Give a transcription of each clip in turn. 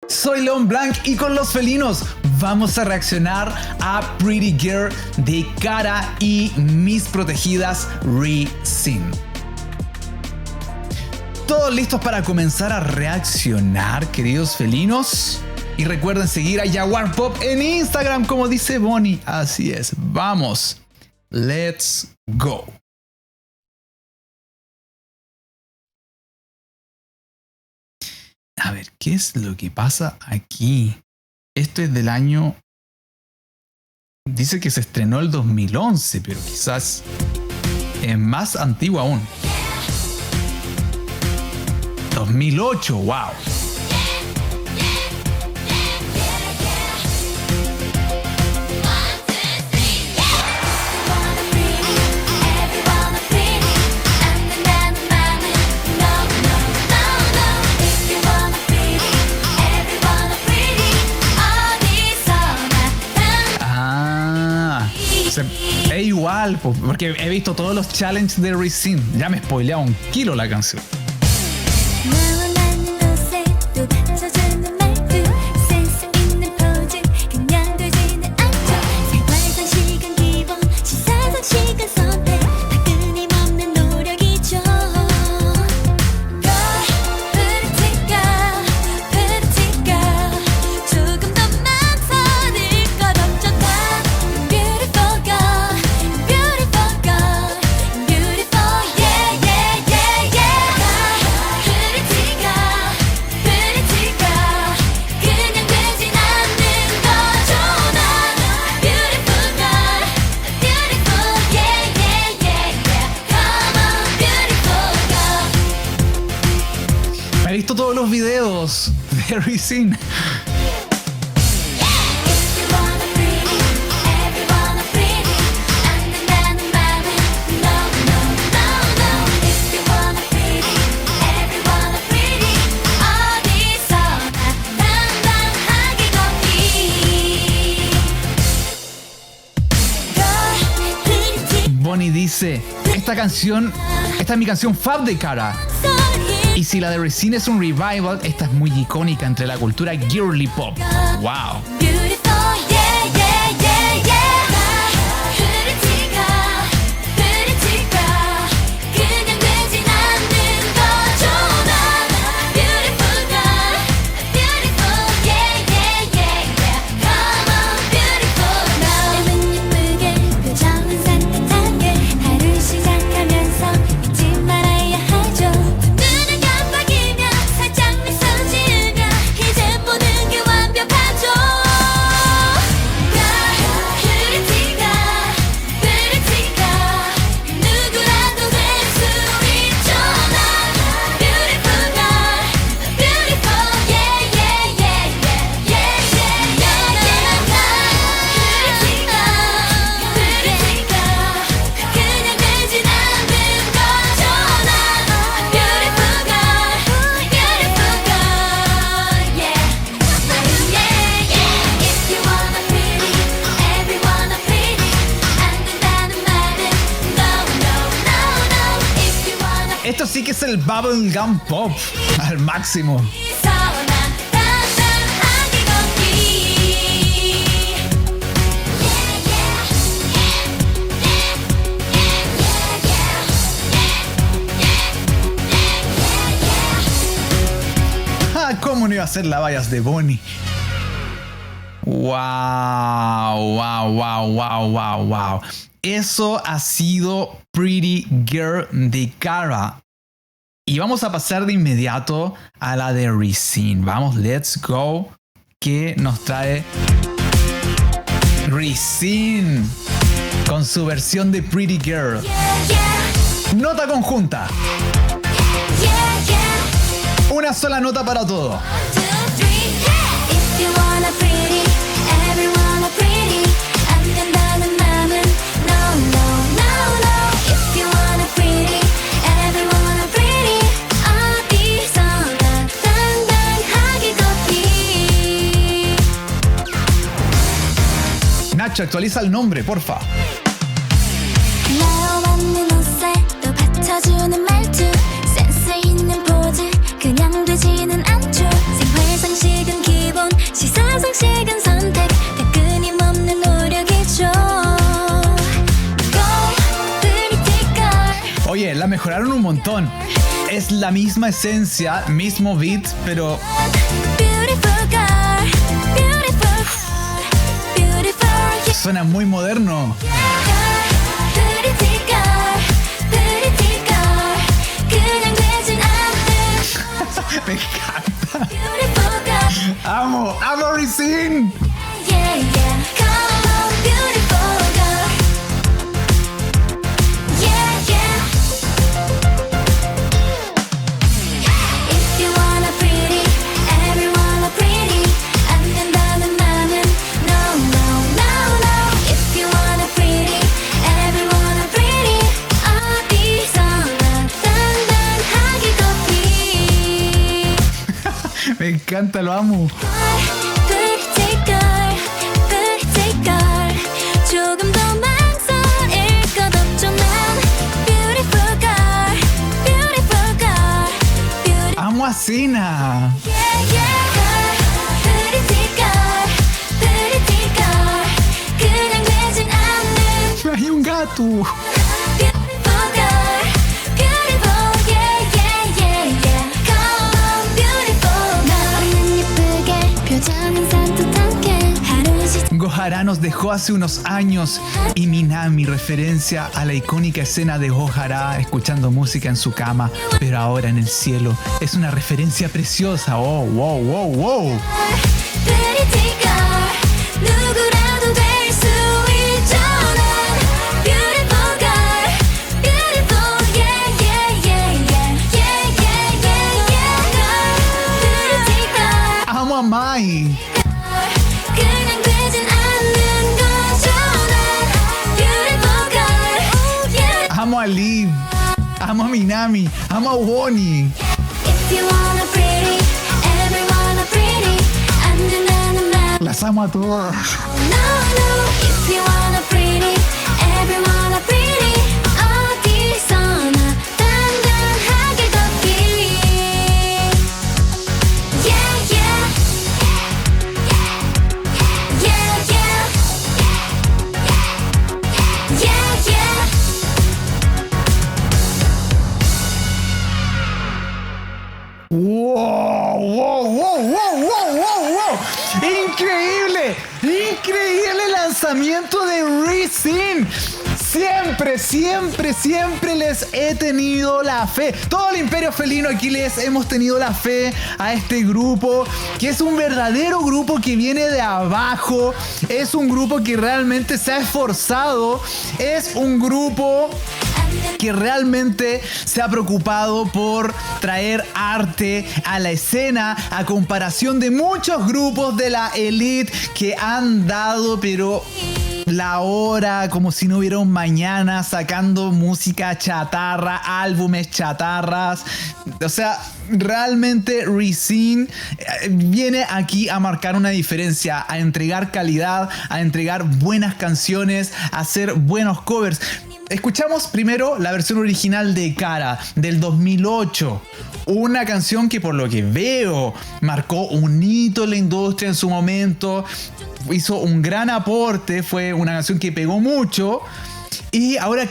Soy Leon Blanc y con los felinos vamos a reaccionar a Pretty Girl de Kara y Mis Protegidas Re-Sin. ¿Todos listos para comenzar a reaccionar, queridos felinos? Y recuerden seguir a Jaguar Pop en Instagram, como dice Bonnie. Así es, vamos. Let's go. A ver, ¿qué es lo que pasa aquí? Esto es del año... Dice que se estrenó el 2011, pero quizás es más antiguo aún. 2008, wow. Es igual, porque he visto todos los challenges de Re-Sin. Ya me he spoileado un kilo la canción. He visto todos los videos de Re-Sin. Bonnie dice, esta es mi canción fab de Kara. Y si la de Re-Sin es un revival, esta es muy icónica entre la cultura girly pop. ¡Wow! Esto sí que es el bubblegum pop al máximo. ¿Cómo no iba a ser la vallas de Bonnie? Wow. Eso ha sido Pretty Girl de Kara. Y vamos a pasar de inmediato a la de Re-Sin. Vamos, let's go. ¿Qué nos trae Re-Sin con su versión de Pretty Girl? Nota conjunta. Una sola nota para todo. Nacho, actualiza el nombre, porfa. 그냥 되지는 않죠. 생활상식은 la mejoraron un montón. Es la misma esencia, mismo beat, pero suena muy moderno. Me encanta. Amo Resin. Me encanta, lo amo. Amo a Cena. Hay un gato. Gohara nos dejó hace unos años y Minami, referencia a la icónica escena de Gohara escuchando música en su cama, pero ahora en el cielo. Es una referencia preciosa. Oh, wow, wow, wow. Amo a Mai. Amo a Liv, amo a Minami, amo a Woni. Las amo a todas. ¡Wow! ¡Wow! ¡Wow! ¡Wow! ¡Wow! ¡Wow! ¡Wow! ¡Increíble! ¡Increíble lanzamiento de Resin! Siempre les he tenido la fe. Todo el Imperio Felino aquí les hemos tenido la fe a este grupo, que es un verdadero grupo que viene de abajo. Es un grupo que realmente se ha esforzado. Es un grupo que realmente se ha preocupado por traer arte a la escena, a comparación de muchos grupos de la elite que han dado, pero la hora como si no hubiera un mañana, sacando música chatarra, álbumes chatarras. O sea, realmente Resin viene aquí a marcar una diferencia, a entregar calidad, a entregar buenas canciones, a hacer buenos covers. Escuchamos primero la versión original de Kara del 2008. Una canción que, por lo que veo, marcó un hito en la industria en su momento. Hizo un gran aporte. Fue una canción que pegó mucho. Y ahora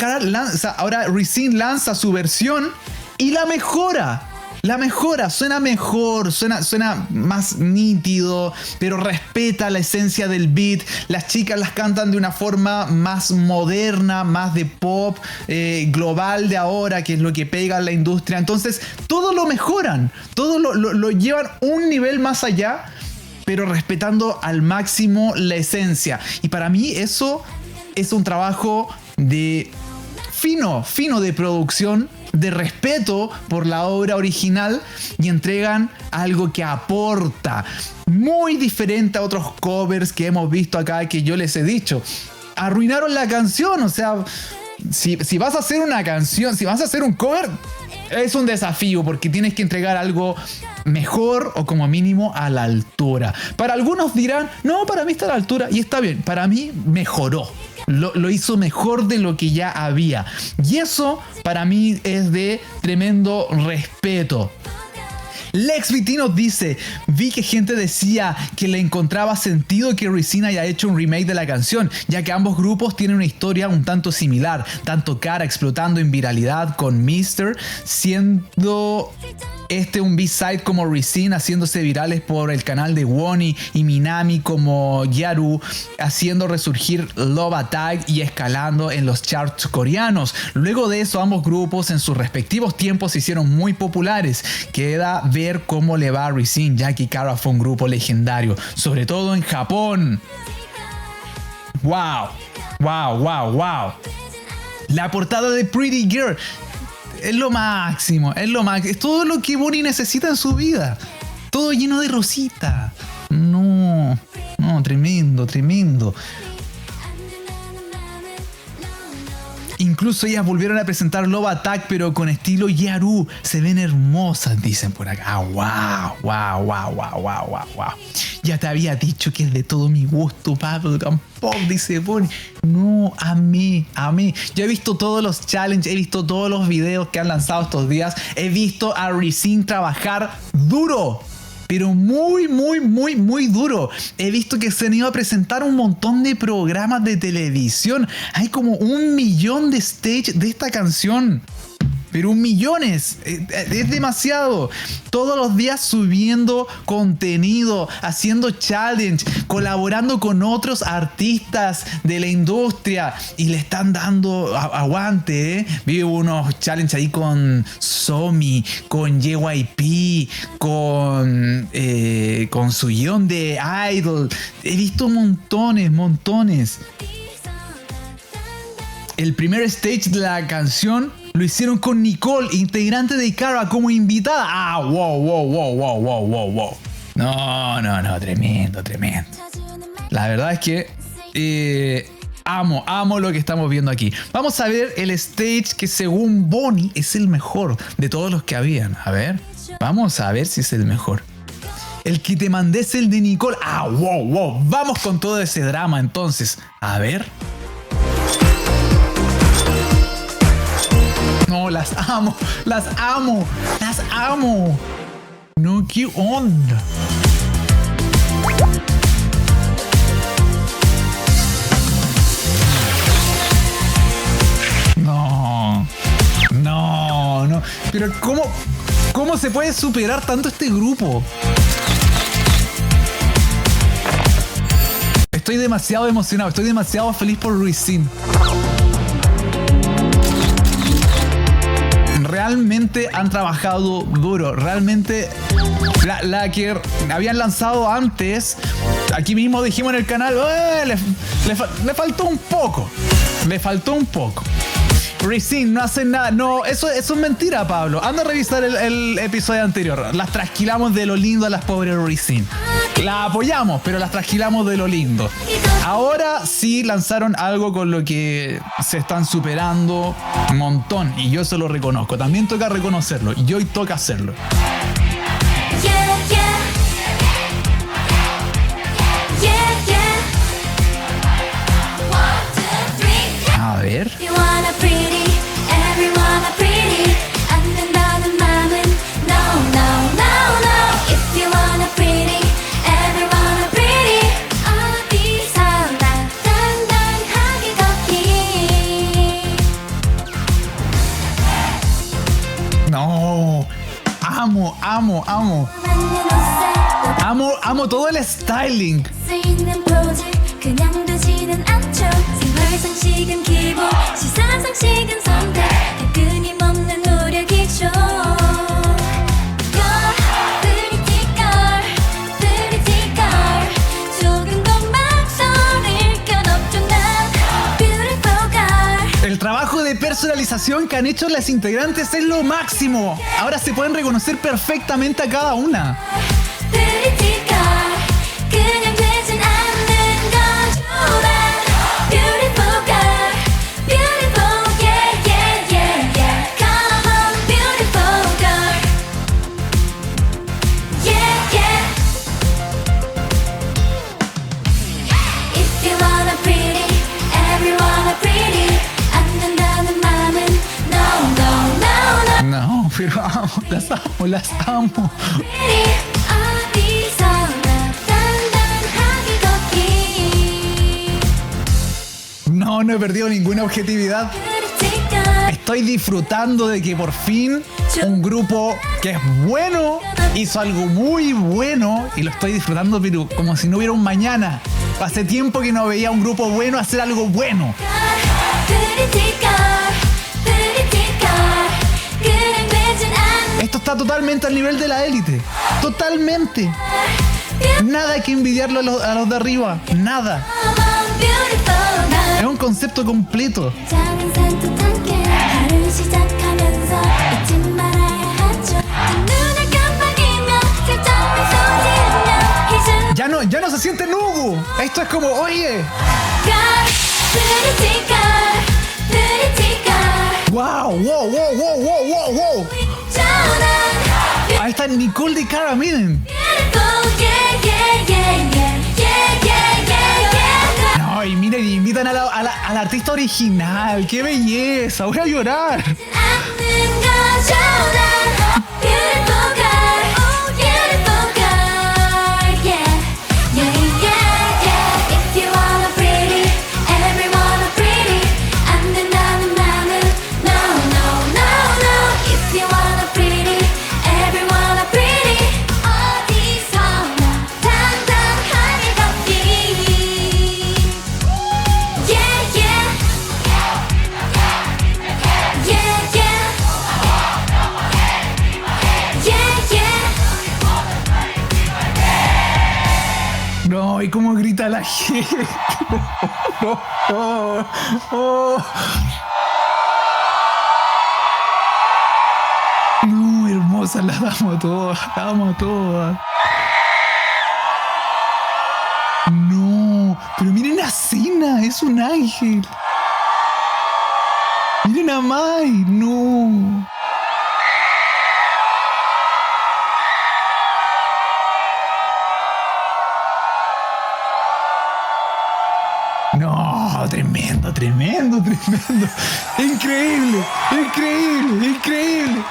Resin lanza su versión y la mejora. Suena mejor, suena más nítido, pero respeta la esencia del beat. Las chicas las cantan de una forma más moderna, más de pop global de ahora, que es lo que pega en la industria. Entonces, todo lo mejoran, todo lo llevan un nivel más allá, pero respetando al máximo la esencia. Y para mí eso es un trabajo de fino de producción, de respeto por la obra original, y entregan algo que aporta, muy diferente a otros covers que hemos visto acá, que yo les he dicho, arruinaron la canción. O sea, si vas a hacer una canción, si vas a hacer un cover, es un desafío, porque tienes que entregar algo mejor o como mínimo a la altura. Para algunos dirán, no, para mí está a la altura, y está bien. Para mí mejoró. Lo hizo mejor de lo que ya había. Y eso para mí es de tremendo respeto. Lex VT nos dice: vi que gente decía que le encontraba sentido que Rezin haya hecho un remake de la canción, ya que ambos grupos tienen una historia un tanto similar, tanto Kara explotando en viralidad con Mr., siendo un B-side como Rezin haciéndose virales por el canal de Wonny, y Minami como Gyaru haciendo resurgir Love Attack y escalando en los charts coreanos. Luego de eso, ambos grupos en sus respectivos tiempos se hicieron muy populares. Queda ver cómo le va a Rezin, ya que Kara fue un grupo legendario, sobre todo en Japón. ¡Wow! ¡Wow, wow, wow! La portada de Pretty Girl es lo máximo, es todo lo que Bonnie necesita en su vida. Todo lleno de rosita. No, tremendo. Incluso ellas volvieron a presentar Love Attack, pero con estilo Gyaru. Se ven hermosas, dicen por acá. Wow. Ya te había dicho que es de todo mi gusto, Pablo. Tampoco, dice Bonnie. No, amé. Yo he visto todos los challenges, he visto todos los videos que han lanzado estos días. He visto a Rezin trabajar duro. Pero muy duro. He visto que se han ido a presentar un montón de programas de televisión. Hay como 1 millón de stage de esta canción. Pero millones, es demasiado. Todos los días subiendo contenido, haciendo challenge, colaborando con otros artistas de la industria y le están dando aguante. Vi unos challenge ahí con Somi, con JYP, con su guión de Idol. He visto montones. El primer stage de la canción lo hicieron con Nicole, integrante de Kara, como invitada. Wow. No, tremendo. La verdad es que amo lo que estamos viendo aquí. Vamos a ver el stage que según Bonnie es el mejor de todos los que habían. A ver, vamos a ver si es el mejor. El que te mandé es el de Nicole. Wow. Vamos con todo ese drama entonces. A ver. No, las amo. No, ¿qué onda? No. Pero ¿cómo se puede superar tanto este grupo? Estoy demasiado emocionado, estoy demasiado feliz por Rezin. Realmente han trabajado duro. Realmente la que habían lanzado antes, aquí mismo dijimos en el canal, le faltó un poco. Rezin no hacen nada. No, eso es mentira, Pablo. Anda a revisar el episodio anterior. Las trasquilamos de lo lindo a las pobres Rezin. La apoyamos, pero las trasquilamos de lo lindo. Ahora sí lanzaron algo con lo que se están superando un montón. Y yo se lo reconozco. También toca reconocerlo. Y hoy toca hacerlo. A ver. No, amo todo el styling. El trabajo de personalización que han hecho las integrantes es lo máximo. Ahora se pueden reconocer perfectamente a cada una. No, pero amo, las amo, las amo. No, no he perdido ninguna objetividad. Estoy disfrutando de que por fin un grupo que es bueno hizo algo muy bueno y lo estoy disfrutando, pero como si no hubiera un mañana. Hace tiempo que no veía a un grupo bueno hacer algo bueno. Esto está totalmente al nivel de la élite. Totalmente. Nada que envidiarlo a los de arriba. Nada. Es un concepto completo. Ya no se siente Nugu. Esto es como, oye. Wow, wow, wow, wow, wow, wow, wow. Ahí está Nicole de Cara, miren. No, y miren, invitan al artista original. ¡Qué belleza! Voy a llorar. No, y cómo grita la gente. No, hermosa, la amo todas, la amo todas. No, pero miren a Cena, es un ángel. Miren a Mai, no. No, tremendo, tremendo, tremendo. Increíble, increíble, increíble.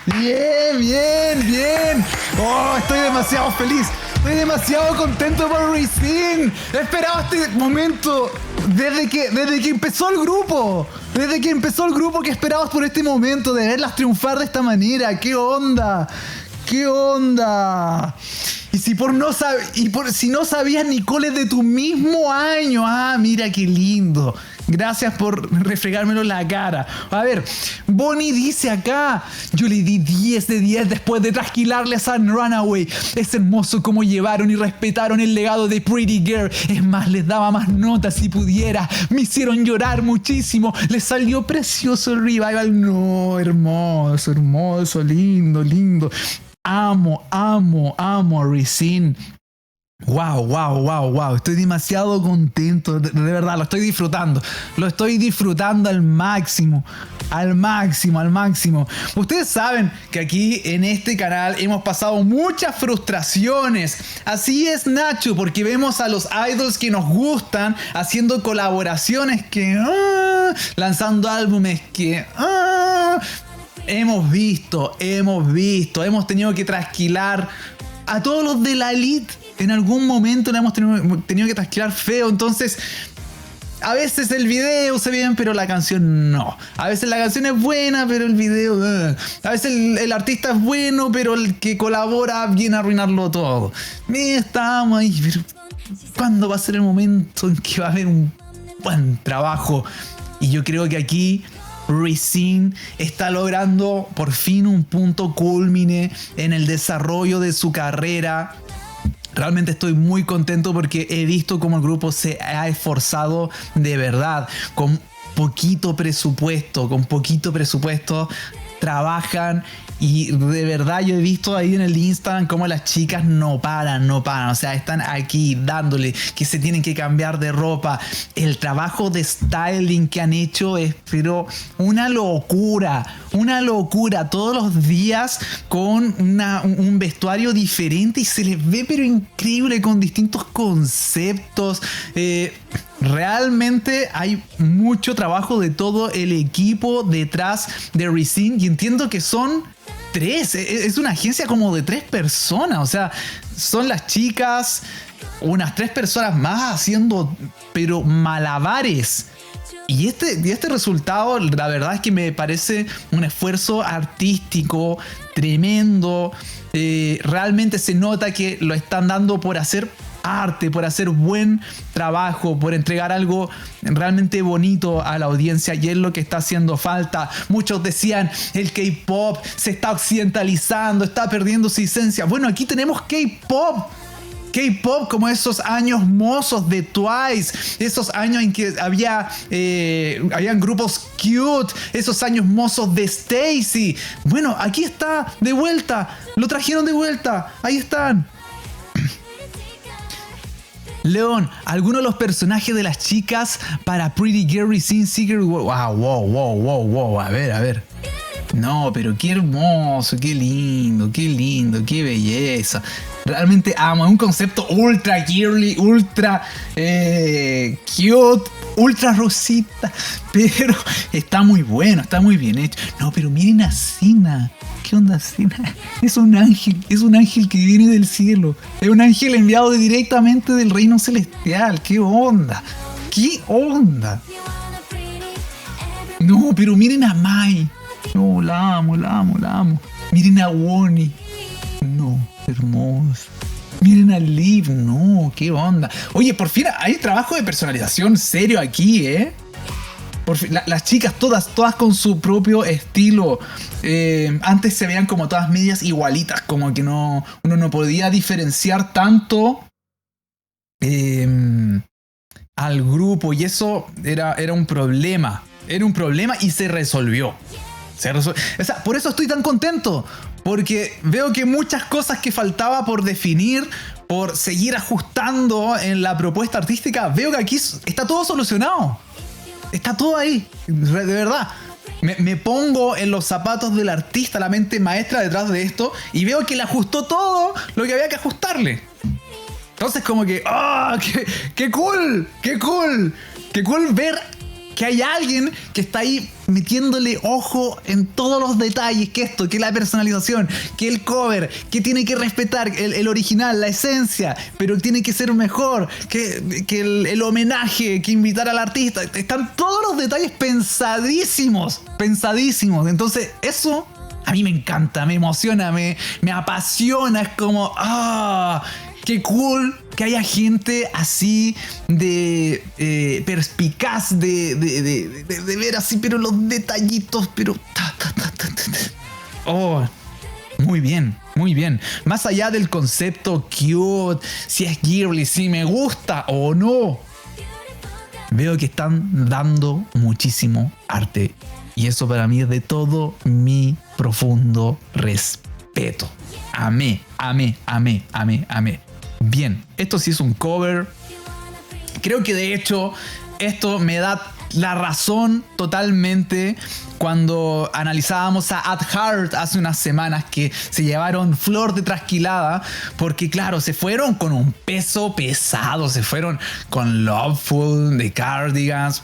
Bien, bien, bien. Oh, estoy demasiado feliz. Estoy demasiado contento por Racine. He esperado este momento desde que empezó el grupo. Desde que empezó el grupo que esperabas por este momento de verlas triunfar de esta manera. ¿Qué onda? ¿Qué onda? Y si no sabías, Nicole, es de tu mismo año. Ah, mira qué lindo. Gracias por refregármelo en la cara. A ver, Bonnie dice acá: yo le di 10 de 10 después de trasquilarle a Sun Runaway. Es hermoso cómo llevaron y respetaron el legado de Pretty Girl. Es más, les daba más notas si pudiera. Me hicieron llorar muchísimo. Les salió precioso el revival. No, hermoso, hermoso, lindo, lindo. Amo a Racine. Wow, wow, wow, wow. Estoy demasiado contento. De verdad, lo estoy disfrutando. Lo estoy disfrutando al máximo. Al máximo, al máximo. Ustedes saben que aquí en este canal hemos pasado muchas frustraciones. Así es, Nacho, porque vemos a los idols que nos gustan haciendo colaboraciones que... lanzando álbumes que... hemos visto, hemos tenido que trasquilar a todos los de la elite. En algún momento le hemos tenido que trasquilar feo. Entonces, a veces el video se ve bien, pero la canción no. A veces la canción es buena, pero el video... A veces el artista es bueno, pero el que colabora viene a arruinarlo todo. Estamos ahí, pero ¿cuándo va a ser el momento en que va a haber un buen trabajo? Y yo creo que aquí Racine está logrando por fin un punto culmine en el desarrollo de su carrera. Realmente estoy muy contento porque he visto cómo el grupo se ha esforzado de verdad. Con poquito presupuesto trabajan. Y de verdad yo he visto ahí en el Instagram cómo las chicas no paran. O sea, están aquí dándole, que se tienen que cambiar de ropa. El trabajo de styling que han hecho es pero una locura. Todos los días con un vestuario diferente y se les ve pero increíble con distintos conceptos. realmente hay mucho trabajo de todo el equipo detrás de Resin y entiendo que son 3, es una agencia como de 3 personas, o sea, son las chicas, unas 3 personas más haciendo, pero malabares. Y este resultado, la verdad es que me parece un esfuerzo artístico tremendo. Realmente se nota que lo están dando por hacer arte, por hacer buen trabajo, por entregar algo realmente bonito a la audiencia, y es lo que está haciendo falta. Muchos decían, el K-pop se está occidentalizando, está perdiendo su esencia. Bueno, aquí tenemos K-pop. K-pop como esos años mozos de Twice, esos años en que habían grupos cute, esos años mozos de Stacy. Bueno, aquí está de vuelta, lo trajeron de vuelta, ahí están. León, ¿alguno de los personajes de las chicas para Pretty Girl Sin Secret? Wow, a ver. No, pero qué hermoso, qué lindo, qué belleza. Realmente amo, es un concepto ultra girly, ultra cute, ultra rosita, pero está muy bueno, está muy bien hecho. No, pero miren a Sina. ¿Qué onda, Sina? Es un ángel que viene del cielo. Es un ángel enviado directamente del reino celestial. ¿Qué onda? No, pero miren a Mai. No, la amo. Miren a Wonnie. No, hermoso. Miren a Liv. No, qué onda. Oye, por fin hay trabajo de personalización serio aquí, ¿eh? Por fin, las chicas todas con su propio estilo. Antes se veían como todas medias igualitas, como que uno no podía diferenciar tanto al grupo, y eso era un problema. Era un problema y se resolvió. O sea, por eso estoy tan contento, porque veo que muchas cosas que faltaba por definir, por seguir ajustando en la propuesta artística, veo que aquí está todo solucionado. Está todo ahí, de verdad. Me pongo en los zapatos del artista, la mente maestra detrás de esto, y veo que le ajustó todo lo que había que ajustarle. Entonces como que, ¡ah! ¡Qué cool! ¡Qué cool ver que hay alguien que está ahí metiéndole ojo en todos los detalles, que la personalización, que el cover, que tiene que respetar el original, la esencia, pero tiene que ser mejor, que el homenaje, que invitar al artista. Están todos los detalles pensadísimos. Entonces eso a mí me encanta, me emociona, me apasiona. Es como, qué cool que haya gente así de perspicaz, de ver así, pero los detallitos, pero... Oh, muy bien. Más allá del concepto cute, si es girly, si me gusta o no, veo que están dando muchísimo arte. Y eso para mí es de todo mi profundo respeto. Amé. Bien, esto sí es un cover. Creo que de hecho esto me da la razón totalmente cuando analizábamos a At Heart hace unas semanas, que se llevaron flor de trasquilada, porque claro, se fueron con un peso pesado, se fueron con Loveful de Cardigans.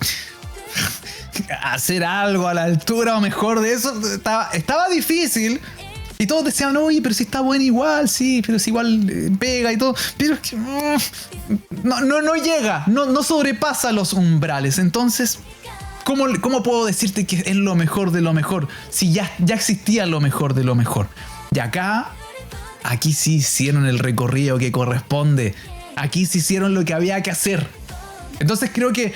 Hacer algo a la altura o mejor de eso estaba difícil. Y todos decían, oye, pero si está bueno igual, sí, pero si igual pega y todo. Pero es que no llega, no sobrepasa los umbrales. Entonces, ¿cómo puedo decirte que es lo mejor de lo mejor? Si ya existía lo mejor de lo mejor. Y aquí sí hicieron el recorrido que corresponde. Aquí sí hicieron lo que había que hacer. Entonces creo que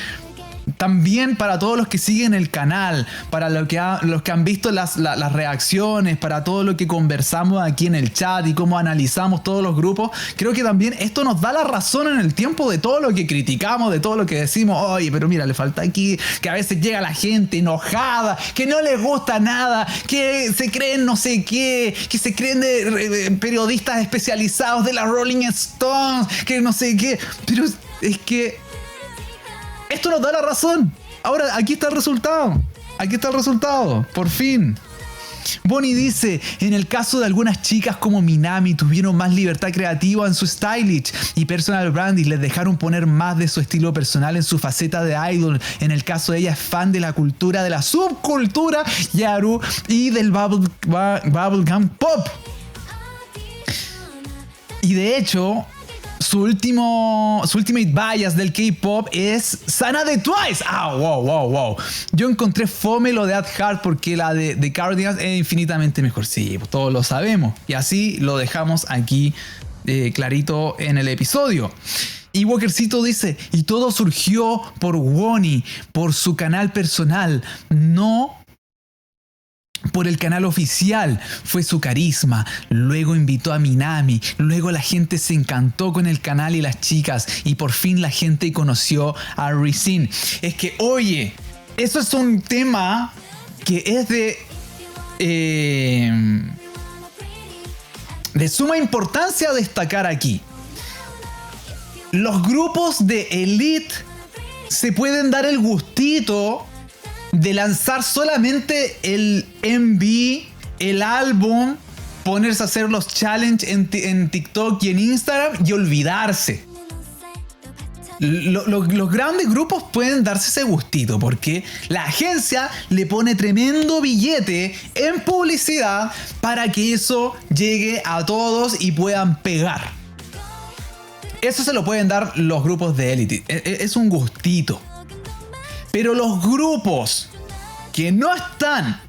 también para todos los que siguen el canal, para los que han visto las reacciones, para todo lo que conversamos aquí en el chat y cómo analizamos todos los grupos, creo que también esto nos da la razón en el tiempo de todo lo que criticamos, de todo lo que decimos, oye, pero mira, le falta aquí, que a veces llega la gente enojada, que no les gusta nada, que se creen no sé qué, que se creen de periodistas especializados de la Rolling Stones, que no sé qué, pero es que esto nos da la razón. Ahora, aquí está el resultado. Por fin. Bonnie dice, en el caso de algunas chicas como Minami tuvieron más libertad creativa en su stylish y personal branding, les dejaron poner más de su estilo personal en su faceta de idol. En el caso de ella es fan de la cultura, de la subcultura Yaru y del bubblegum pop. Y de hecho, su ultimate bias del K-pop es Sana de Twice. Wow. Yo encontré fome lo de At Heart porque la de Cardigans es infinitamente mejor. Sí, todos lo sabemos. Y así lo dejamos aquí clarito en el episodio. Y Walkercito dice, y todo surgió por Wonnie, por su canal personal, no por el canal oficial. Fue su carisma. Luego invitó a Minami. Luego la gente se encantó con el canal y las chicas. Y por fin la gente conoció a Resin. Es que, oye, eso es un tema que es de suma importancia destacar aquí. Los grupos de Elite se pueden dar el gustito de lanzar solamente el MV, el álbum, ponerse a hacer los challenges en TikTok y en Instagram y olvidarse. Los grandes grupos pueden darse ese gustito porque la agencia le pone tremendo billete en publicidad para que eso llegue a todos y puedan pegar. Eso se lo pueden dar los grupos de élite. Es un gustito. Pero los grupos que no están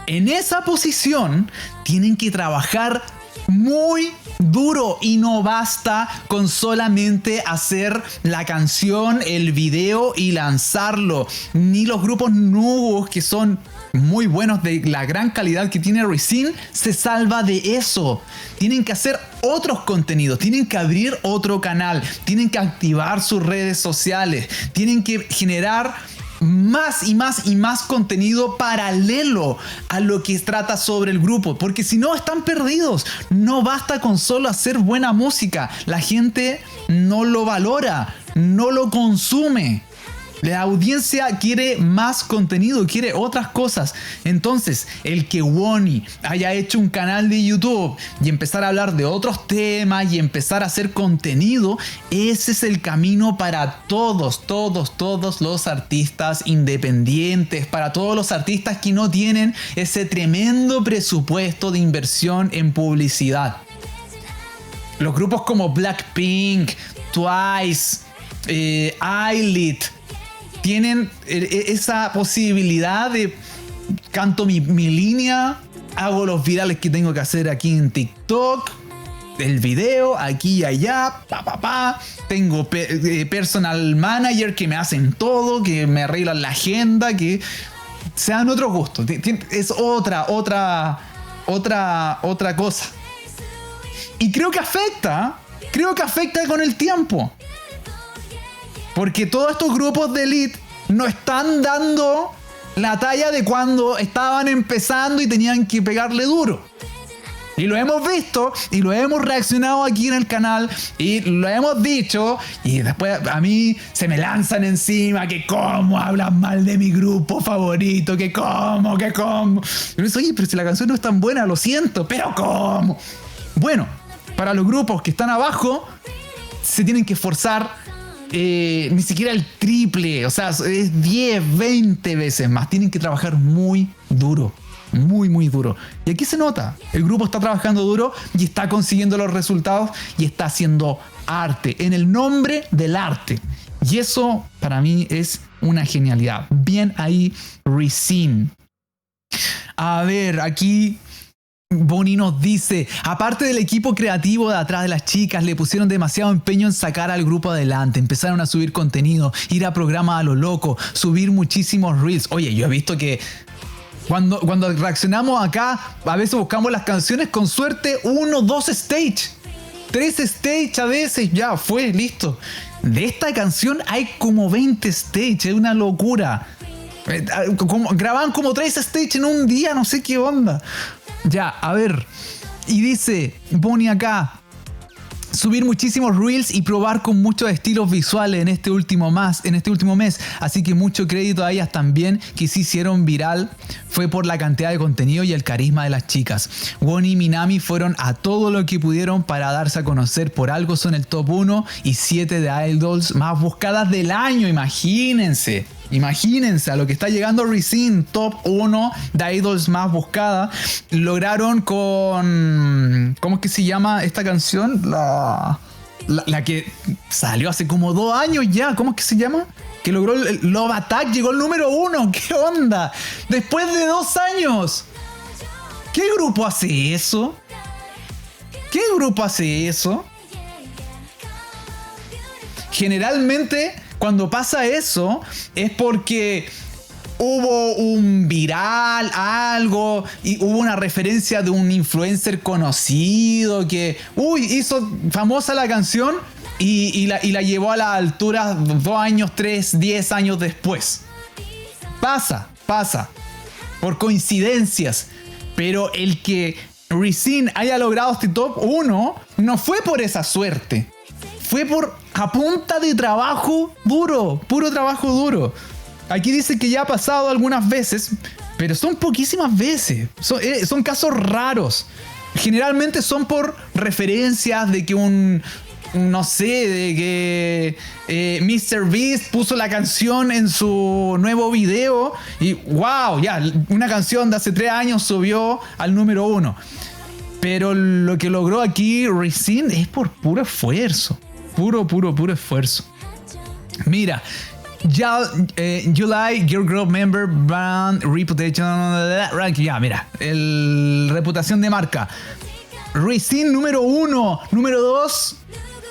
en esa posición tienen que trabajar muy duro y no basta con solamente hacer la canción, el video y lanzarlo. Ni los grupos nuevos que son muy buenos, de la gran calidad que tiene Resin, se salva de eso. Tienen que hacer otros contenidos, tienen que abrir otro canal, tienen que activar sus redes sociales, tienen que generar más y más contenido paralelo a lo que trata sobre el grupo, porque si no están perdidos. No basta con solo hacer buena música, la gente no lo valora, no lo consume. La audiencia quiere más contenido, quiere otras cosas. Entonces, el que Wonnie haya hecho un canal de YouTube y empezar a hablar de otros temas y empezar a hacer contenido, ese es el camino para todos los artistas independientes, para todos los artistas que no tienen ese tremendo presupuesto de inversión en publicidad. Los grupos como Blackpink, Twice, Elite tienen esa posibilidad de canto mi línea, hago los virales que tengo que hacer aquí en TikTok, el video aquí y allá, tengo personal manager que me hacen todo, que me arreglan la agenda, que sean otros gustos. Es otra cosa. Y creo que afecta con el tiempo. Porque todos estos grupos de Elite no están dando la talla de cuando estaban empezando y tenían que pegarle duro. Y lo hemos visto y lo hemos reaccionado aquí en el canal y lo hemos dicho, y después a mí se me lanzan encima que cómo hablan mal de mi grupo favorito, que cómo. Y yo digo, oye, pero si la canción no es tan buena, lo siento, pero cómo. Bueno, para los grupos que están abajo se tienen que esforzar ni siquiera el triple, o sea, es 10, 20 veces más. Tienen que trabajar muy duro, muy duro. Y aquí se nota, el grupo está trabajando duro y está consiguiendo los resultados y está haciendo arte, en el nombre del arte. Y eso para mí es una genialidad. Bien ahí, Resin. A ver, aquí Bonnie nos dice, aparte del equipo creativo de atrás de las chicas, le pusieron demasiado empeño en sacar al grupo adelante. Empezaron a subir contenido, ir a programas a lo loco, subir muchísimos reels. Oye, yo he visto que cuando reaccionamos acá, a veces buscamos las canciones con suerte 1, 2 stage, 3 stage a veces, ya fue, listo. De esta canción hay como 20 stage, es una locura. Graban como 3 stage en un día, no sé qué onda. Ya, a ver. Y dice Bonnie acá, subir muchísimos reels y probar con muchos estilos visuales en este último mes. Así que mucho crédito a ellas también, que se hicieron viral. Fue por la cantidad de contenido y el carisma de las chicas. Won y Minami fueron a todo lo que pudieron para darse a conocer. Por algo son el top 1 y 7 de idols más buscadas del año. Imagínense a lo que está llegando Resin, top 1 de idols más buscada. Lograron con... ¿Cómo es que se llama esta canción? La que salió hace como 2 años ya. ¿Cómo es que se llama? Que logró el Love Attack, llegó al número 1. ¿Qué onda? Después de 2 años. ¿Qué grupo hace eso? Generalmente, cuando pasa eso, es porque hubo un viral, algo, y hubo una referencia de un influencer conocido que, hizo famosa la canción y la llevó a la altura 2 años, 3, 10 años después. Pasa, por coincidencias, pero el que Resin haya logrado este top 1 no fue por esa suerte, fue a punta de trabajo duro, puro trabajo duro. Aquí dice que ya ha pasado algunas veces, pero son poquísimas veces. Son casos raros. Generalmente son por referencias de que de que Mr. Beast puso la canción en su nuevo video y wow, ya, una canción de hace 3 años subió al número 1. Pero lo que logró aquí Resin es por puro esfuerzo. Puro esfuerzo. Mira, July, Girl Group Member, Brand, Reputation, ya, mira, reputación de marca. Resin número 1, número 2,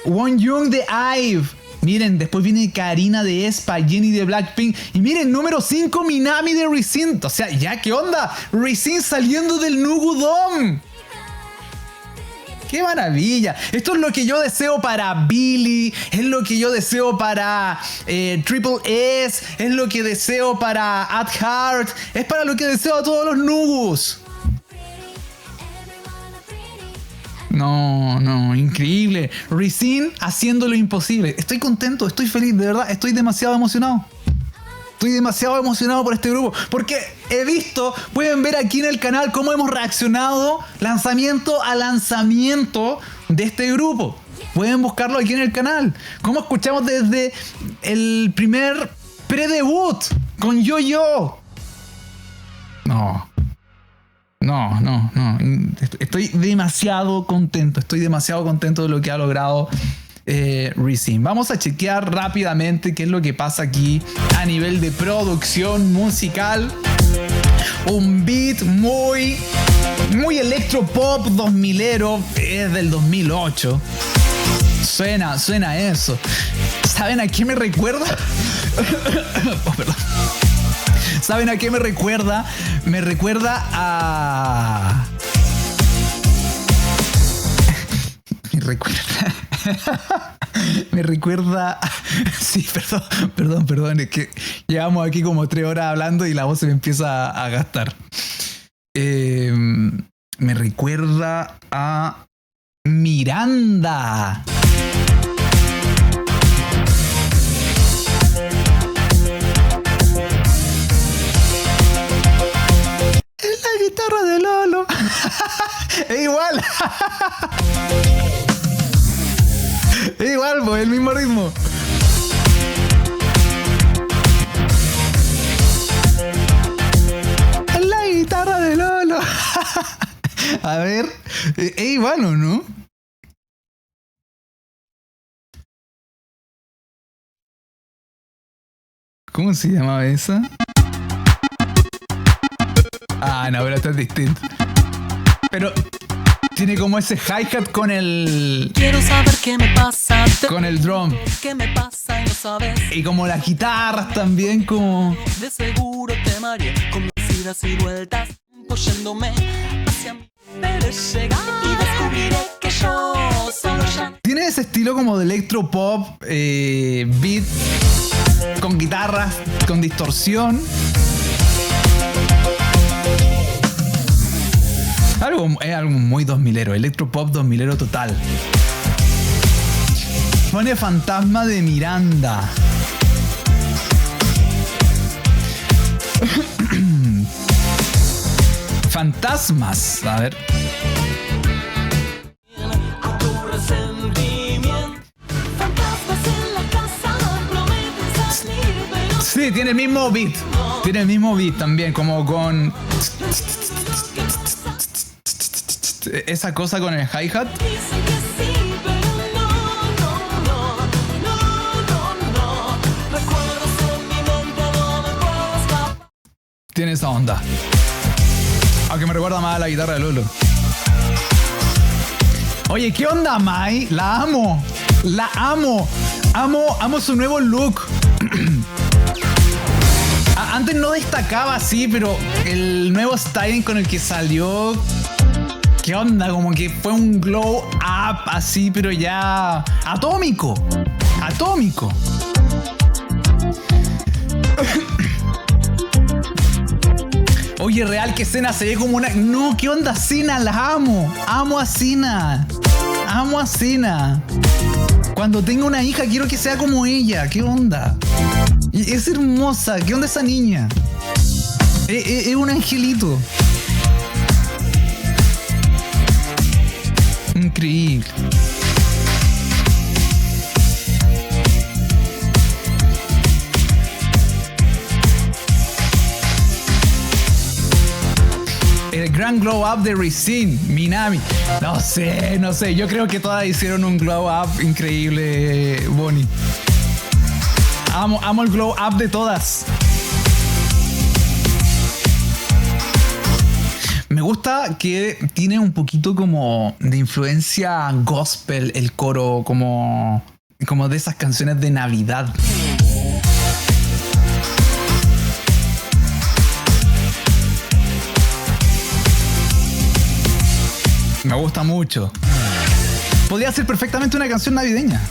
Wonyoung de IVE. Miren, después viene Karina de aespa, Jennie de Blackpink. Y miren, número 5, Minami de Resin. O sea, ya, ¿qué onda? Resin saliendo del Nugudom. ¡Qué maravilla! Esto es lo que yo deseo para Billy, es lo que yo deseo para Triple S, es lo que deseo para At Heart, es para lo que deseo a todos los Nugus. No, increíble. Resin haciendo lo imposible. Estoy contento, estoy feliz, de verdad, estoy demasiado emocionado. Estoy demasiado emocionado por este grupo, porque he visto, pueden ver aquí en el canal cómo hemos reaccionado lanzamiento a lanzamiento de este grupo. Pueden buscarlo aquí en el canal. Cómo escuchamos desde el primer pre-debut con Yo-Yo. No. Estoy demasiado contento de lo que ha logrado Resin. Vamos a chequear rápidamente qué es lo que pasa aquí a nivel de producción musical. Un beat muy electropop 2000ero, es del 2008. Suena eso. ¿Saben a qué me recuerda? Perdón. ¿Saben a qué me recuerda? Me recuerda a... Me recuerda... Sí, perdón. Es que llevamos aquí como 3 horas hablando y la voz se me empieza a gastar. Me recuerda a Miranda. Es la guitarra de Lolo. Es igual. Es igual, pues, el mismo ritmo. Es la guitarra de Lolo. A ver, ¿es igual o no? ¿Cómo se llamaba esa? Ah, no, pero esto es distinto. Pero tiene como ese hi-hat con el... Quiero saber qué me pasa. Con el drum. ¿Qué me pasa y no sabes? Y como las guitarras también como... De seguro te mareé con mis idas y vueltas, yéndome hacia mí. Pero llegar y descubriré que yo solo ya... Tiene ese estilo como de electropop, beat, con guitarras, con distorsión. Es algo muy 2000ero, electropop 2000ero total. pone Fantasma de Miranda. Fantasmas. A ver. A tu resentimiento. Fantasmas en la casa prometen salir, pero Sí, tiene el mismo beat. Tiene el mismo beat también, como con esa cosa con el hi-hat. dicen que sí, pero no. Recuerdos en mi mente, no me puedo escapar. Tiene esa onda. Aunque me recuerda más a la guitarra de Lulu. Oye, ¿qué onda, Mai? La amo. La amo. Amo su nuevo look. Antes no destacaba así, pero el nuevo styling con el que salió... ¿Qué onda? Como que fue un glow up así, pero ya... Atómico. Atómico. Oye, real que Cena se ve como una... No, ¿qué onda Cena? La amo. Amo a Cena. Amo a Cena. Cuando tenga una hija quiero que sea como ella. ¿Qué onda? Es hermosa. ¿Qué onda esa niña? Es un angelito. Increíble. El gran glow up de Ricin, Minami. No sé. Yo creo que todas hicieron un glow up increíble, Bonnie. Amo el glow up de todas. Me gusta que tiene un poquito como de influencia gospel el coro, como de esas canciones de Navidad. Me gusta mucho. Podría ser perfectamente una canción navideña.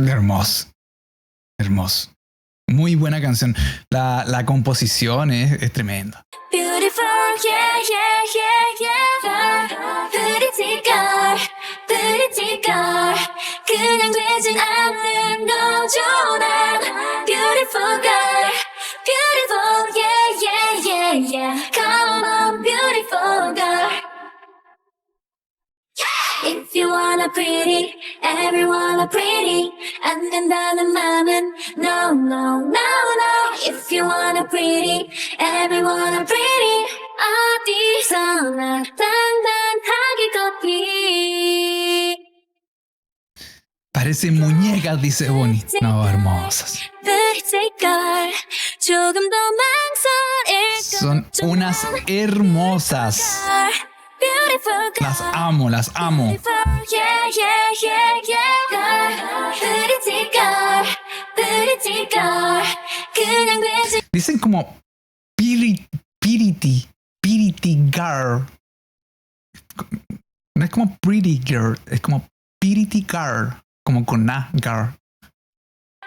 Hermoso. Hermoso. Muy buena canción. La composición es tremenda. Beautiful, yeah. Pretty girl. 그냥 되진 않는 거죠, 난. Beautiful girl. Yeah. Come on, beautiful girl. If you wanna pretty, everyone are pretty. 안 된다는 맘은 no. If you wanna pretty, everyone are pretty. 어디서나 단단하게 걷기. Parecen muñecas, dice Bonnie. No, hermosas. Pretty girl, 조금 더 망설일 Son unas hermosas. Beautiful girl. Las amo. Pretty girl. 그냥 되지. Dicen como Pirity girl. No es como pretty girl, es como Pirity girl. Como con A, girl.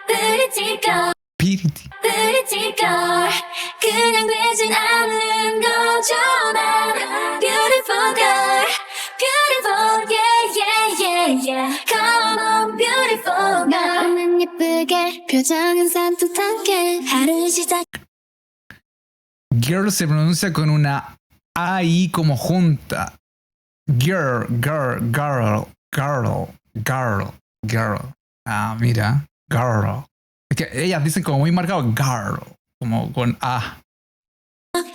Pretty girl. Pirity. Pretty girl. 그냥 되진 않는 거죠, 난. Beautiful girl. Yeah. Come on, beautiful girl. 마음은 예쁘게, 표정은 산뜻하게. 하루 시작. Girl se pronuncia con una AI como junta. Girl. Ah, mira. Girl. Es que ellas dicen como muy marcado girl. Como con A.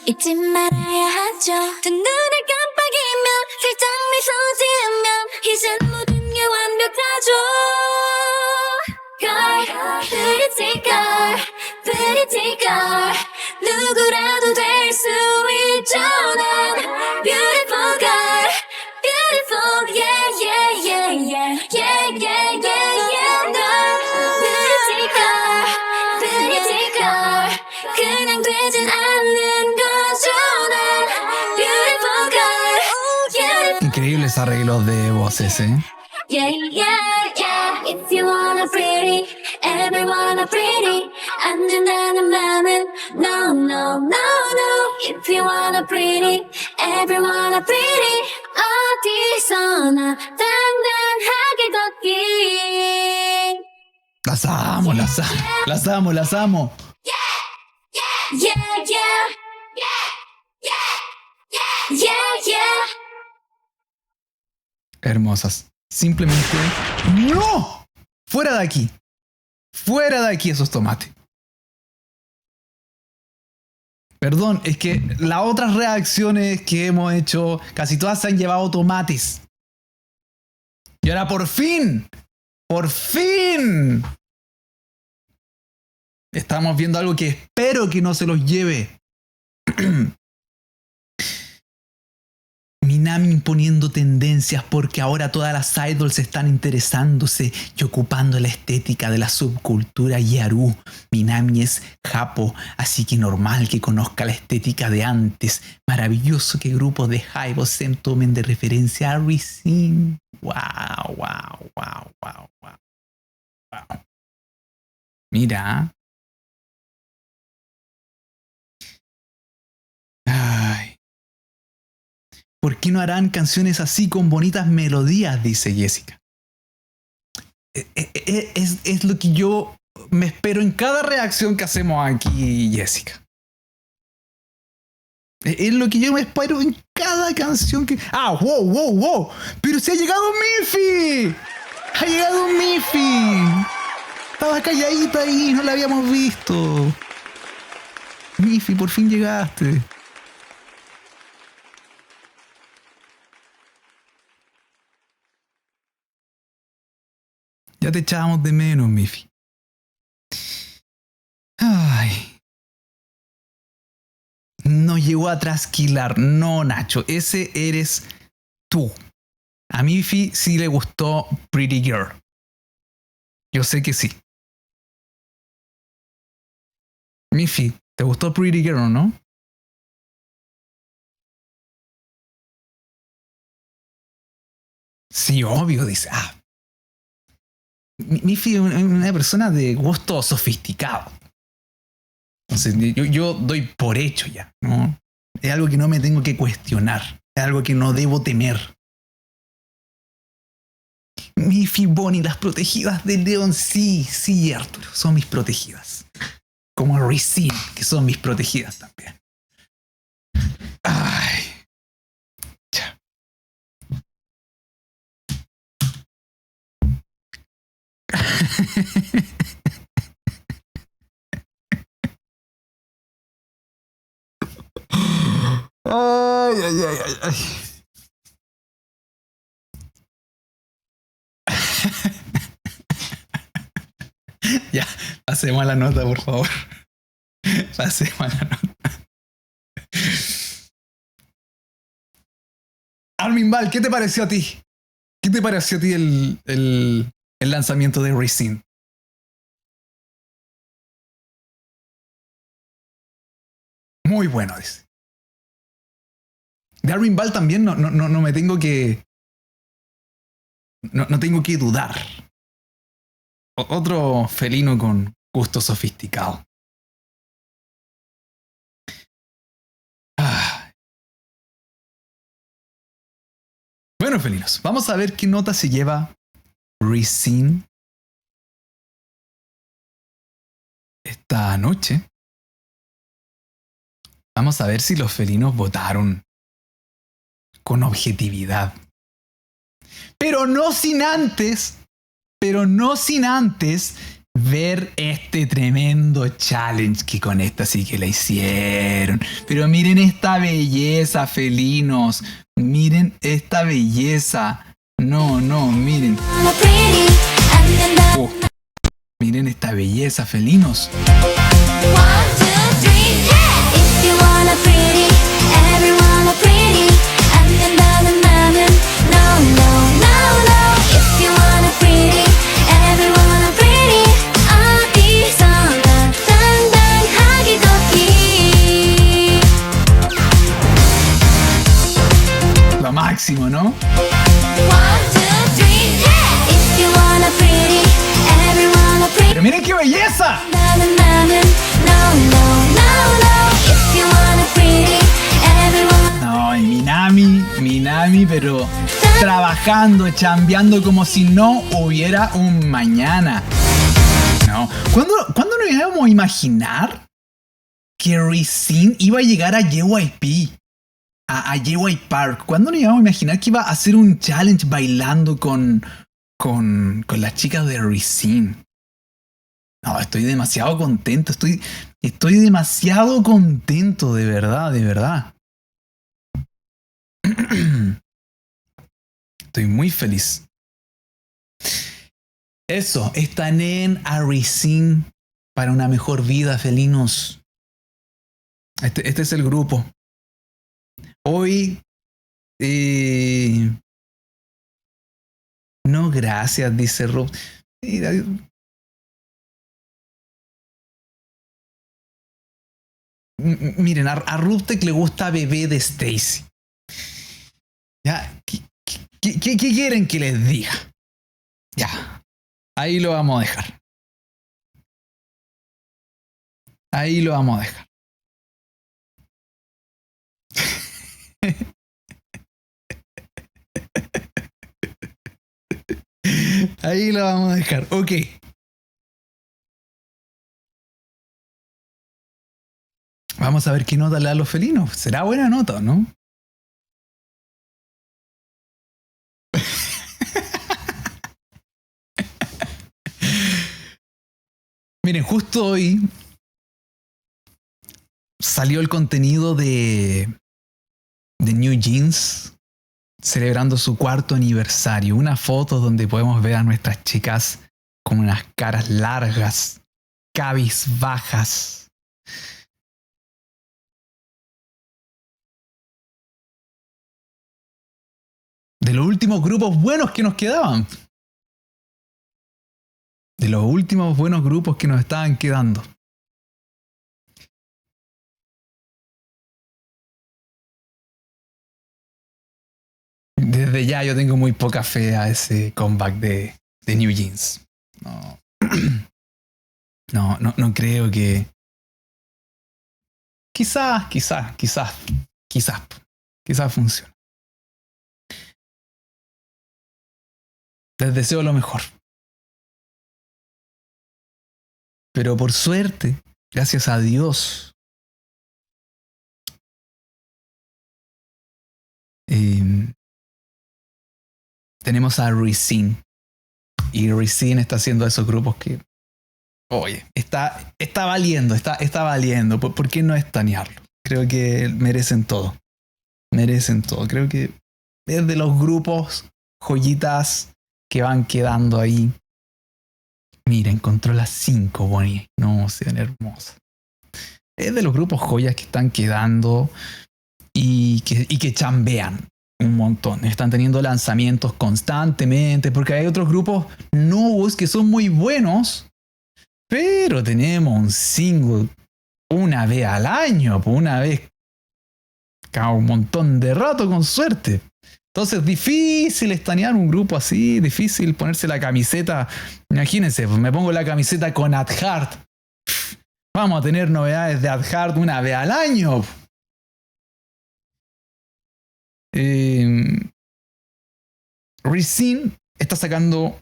잊지 말아야 하죠. 두 눈을 깜빡이면 살짝 미소 지으면 이젠 모든 게 완벽하죠. Girl, pretty girl. 누구라도 될 수 있죠, 난. Beautiful girl, yeah. Pretty girl. 그냥 되진 않는 거죠, 난. Beautiful Increíbles arreglos de voces, ¿eh? Yeah, yeah, yeah. If you wanna pretty, everyone are pretty. 안된다는 맘은 no, no, no, no. If you wanna pretty, everyone are pretty. 어디서나 당당하게 걷기. Las amo, las amo, las amo, las amo. Yeah, yeah. Yeah, yeah. Hermosas. Simplemente ¡no! Fuera de aquí. Fuera de aquí esos tomates. Perdón, es que las otras reacciones que hemos hecho, casi todas se han llevado tomates. Y ahora por fin, estamos viendo algo que espero que no se los lleve. Minami imponiendo tendencias porque ahora todas las idols están interesándose y ocupando la estética de la subcultura Yaru. Minami es japo, así que normal que conozca la estética de antes. Maravilloso que grupos de hypos se tomen de referencia a Rising. Wow, wow, wow, wow, wow, wow. Mira. Ay. ¿Por qué no harán canciones así con bonitas melodías? Dice Jessica. Es lo que yo me espero en cada reacción que hacemos aquí, Jessica. Es lo que yo me espero en cada canción que... ¡Ah, wow, wow, wow! ¡Pero se ha llegado Miffy! ¡Ha llegado Miffy! Estaba calladita ahí, no la habíamos visto. Miffy, por fin llegaste. Ya te echábamos de menos, Miffy. Ay. No llegó a trasquilar. No, Nacho. Ese eres tú. A Miffy sí le gustó Pretty Girl. Yo sé que sí. Miffy, ¿te gustó Pretty Girl, no? Sí, obvio, dice. Ah. Miffy es una persona de gusto sofisticado. Entonces, yo doy por hecho ya, ¿no? Es algo que no me tengo que cuestionar. Es algo que no debo temer. Miffy, Bonnie, las protegidas de Leon, sí, Arturo, son mis protegidas. Como Rising, que son mis protegidas también. Ay. Ya. Ay, ay, ay, ay, ay. Ya, pasemos a la nota, por favor. Pasemos a la nota. Armin Val, ¿qué te pareció a ti? ¿Qué te pareció a ti el lanzamiento de Rising? Muy bueno, dice. De Armin Val también no me tengo que... No tengo que dudar. Otro felino con gusto sofisticado. Ah. Bueno, felinos, vamos a ver qué nota se lleva Rising esta noche. Vamos a ver si los felinos votaron con objetividad. Pero no sin antes ver este tremendo challenge que con esta sí que la hicieron. Pero miren esta belleza, felinos. Miren esta belleza. No, miren. Oh, miren esta belleza, felinos. Lo máximo, ¿no? qué belleza! 나는 no no no no if you want it pretty everyone No, y Minami, pero trabajando, chambeando como si no hubiera un mañana. No, ¿cuándo nos íbamos a imaginar que Racine iba a llegar a JYP? A JY Park. ¿Cuándo nos íbamos a imaginar que iba a hacer un challenge bailando con las chicas de Racine? No, estoy demasiado contento. Estoy demasiado contento, de verdad, de verdad. Estoy muy feliz. Eso, están en Racine para una mejor vida, felinos. Este es el grupo. Hoy, no, gracias, dice Rob. Miren, a Rubtek le gusta bebé de Stacy. Ya, ¿qué quieren que les diga? Ya, ahí lo vamos a dejar. Ahí lo vamos a dejar. Ahí lo vamos a dejar. Ok. Vamos a ver qué nota le dan los felinos. ¿Será buena nota o no? Miren, justo hoy salió el contenido de New Jeans celebrando su 4º aniversario. Una foto donde podemos ver a nuestras chicas con unas caras largas, cabizbajas. De los últimos grupos buenos que nos quedaban. De los últimos buenos grupos que nos estaban quedando. Desde ya yo tengo muy poca fe a ese comeback de New Jeans. No. No creo que... Quizás funcione. Les deseo lo mejor. Pero por suerte, gracias a Dios, tenemos a Racine. Y Racine está haciendo esos grupos que, oye, está valiendo, está valiendo. ¿Por qué no estanearlo? Creo que merecen todo. Merecen todo. Creo que es de los grupos joyitas que van quedando ahí. Mira, encontró las 5, Bonnie. No, se ven hermosas. Es de los grupos joyas que están quedando y que chambean un montón. Están teniendo lanzamientos constantemente porque hay otros grupos nuevos que son muy buenos, pero tenemos un single una vez al año, una vez cada un montón de rato con suerte. Entonces, difícil estanear un grupo así, difícil ponerse la camiseta. Imagínense, me pongo la camiseta con At Heart. Vamos a tener novedades de At Heart una vez al año. Racine está sacando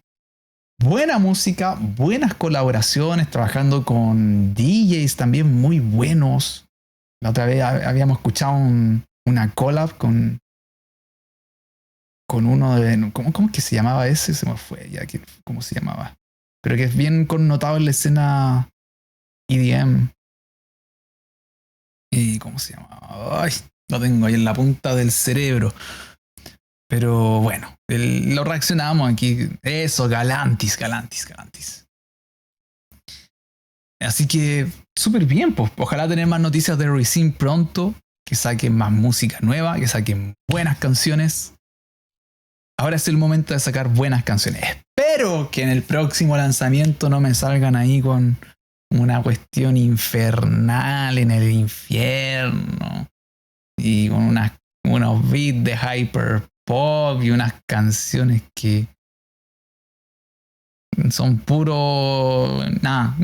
buena música, buenas colaboraciones, trabajando con DJs también muy buenos. La otra vez habíamos escuchado una collab con uno de... ¿Cómo es que se llamaba ese? Se me fue ya. ¿Cómo se llamaba? Pero que es bien connotado en la escena EDM. ¿Y cómo se llamaba? Ay, lo tengo ahí en la punta del cerebro. Pero bueno, lo reaccionamos aquí. Eso, Galantis. Así que súper bien, pues. Ojalá tener más noticias de Racine pronto. Que saquen más música nueva, que saquen buenas canciones. Ahora es el momento de sacar buenas canciones. Espero que en el próximo lanzamiento no me salgan ahí con una cuestión infernal en el infierno. Y con unos beats de hyper pop y unas canciones que Son puro... Nada.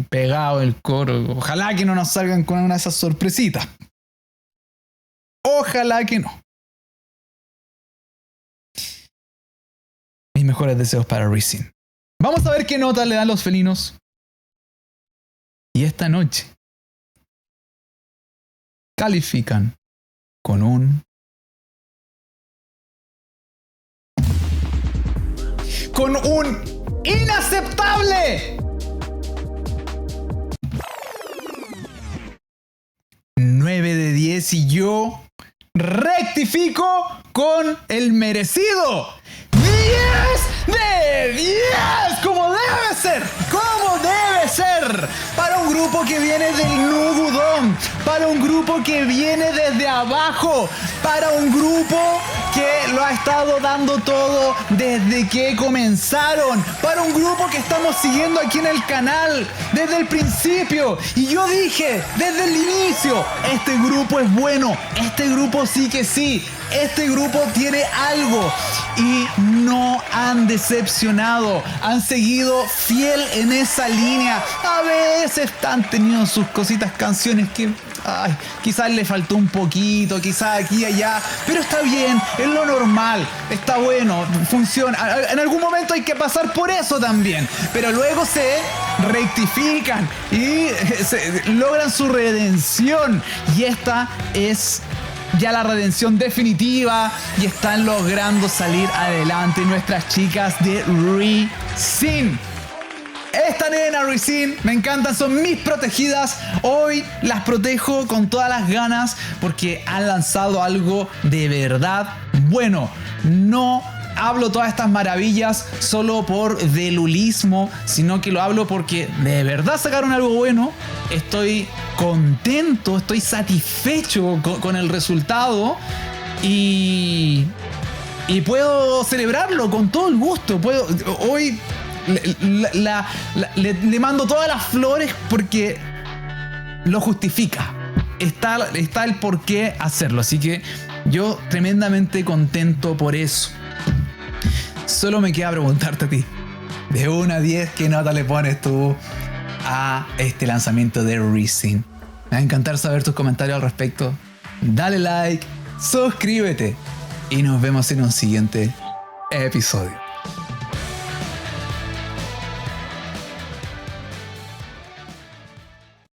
Pegado el coro. Ojalá que no nos salgan con una de esas sorpresitas. Ojalá que no. Mis mejores deseos para Resin. Vamos a ver qué nota le dan los felinos. Y esta noche califican con un... ¡Con un inaceptable! 9 de 10 y yo rectifico con el merecido 10 de 10, como debe ser, para un grupo que viene del nugudón, para un grupo que viene desde abajo, para un grupo que lo ha estado dando todo desde que comenzaron, para un grupo que estamos siguiendo aquí en el canal desde el principio. Y yo dije desde el inicio, este grupo es bueno, este grupo sí que sí, este grupo tiene algo. Y no han decepcionado, han seguido fiel en esa línea. A veces han tenido sus cositas, canciones que quizás le faltó un poquito, quizás aquí y allá, pero está bien, es lo normal, está bueno, funciona. En algún momento hay que pasar por eso también, pero luego se rectifican y logran su redención, y esta es ya la redención definitiva, y están logrando salir adelante nuestras chicas de Resin. Esta nena Resin me encantan, son mis protegidas. Hoy las protejo con todas las ganas porque han lanzado algo de verdad bueno. No hablo todas estas maravillas solo por delulismo, sino que lo hablo porque de verdad sacaron algo bueno. Estoy contento, estoy satisfecho con el resultado y puedo celebrarlo con todo el gusto. Hoy le mando todas las flores porque lo justifica. Está el por qué hacerlo. Así que yo tremendamente contento por eso. Solo me queda preguntarte a ti, de 1 a 10, ¿qué nota le pones tú a este lanzamiento de Resin? Me va a encantar saber tus comentarios al respecto. Dale like, suscríbete y nos vemos en un siguiente episodio.